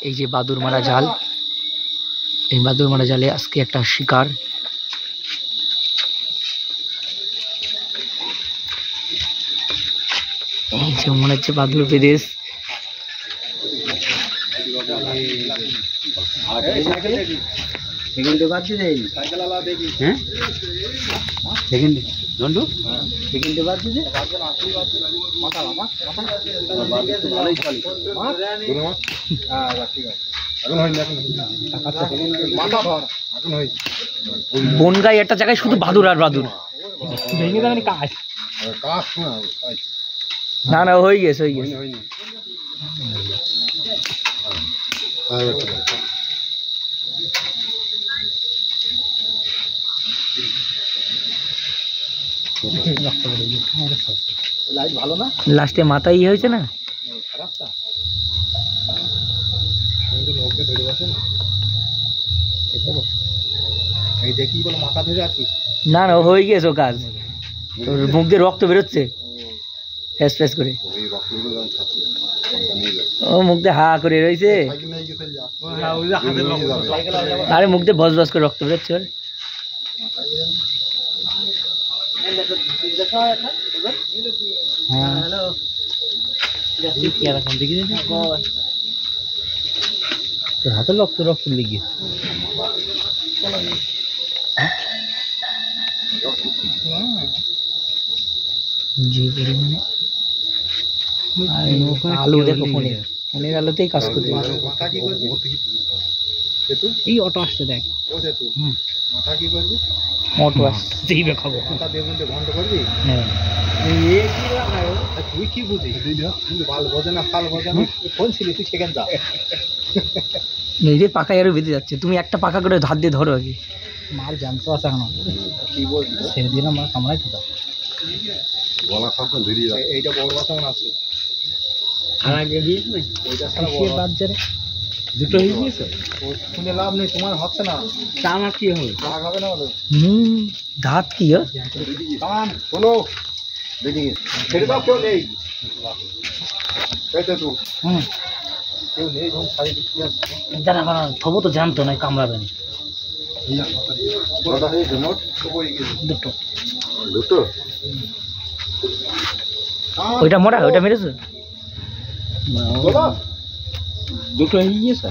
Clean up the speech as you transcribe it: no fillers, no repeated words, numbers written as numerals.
এই যে বাদুর মারা জাল, এই বাদুর মারা জালে আজকে একটা শিকার। এই যে মনে হচ্ছে বাদুর বিদেশ। বনগাই একটা জায়গায় শুধু বাদুর আর বাদুর। না না হয়ে গেছে, হয়ে গেছে। লাস্টে মাথায় ইয়ে হয়েছে না, না না হয়ে গেছে কাজ। তোর মুখ দিয়ে রক্ত বেরোচ্ছে ফ্যাস ফ্যাস করে, ও মুখ দিয়ে হা করে রয়েছে। আরে মুখ দিয়ে বস বস করে রক্ত বেরোচ্ছে। হাতে রক্ত রক্ত লেগে আলু দেখো, ফোনের আলোতেই কাজ করতে। এই অটো আসছে দেখ, অটো আসছে খাবো। তুই কি বুঝিস? নিজে পাকায় আরো বেঁধে যাচ্ছে। তুমি একটা পাকা করে ধার দিয়ে ধরো আগে। মার জানতো আছে এখন কি বলবো, ছেড়ে দিলাম আমার কামড়াই তো গলা খাওয়া ধরে যায়। এইটা বড় কথা মনে আছে, আর আগে গিয়ে ওইটা সারা বড় বাজারে দুটো হয়ে গিয়েছে। শুনে লাভ নেই, তোমার হচ্ছে না। তা আমার কি হবে? ভাগ হবে না বলো। দাঁত কি হয়? কাম শোনো দেখি ছেড়ে দাও, কেউ নেই। তো কেউ নেই, যখন ছাড়ি দিচ্ছি জানা বানা থবো তো জানতো না কামড়াবেন। দুটো দুটো ওইটা মোটা, ওইটা মেরেছে দুটো হয়ে গিয়েছে।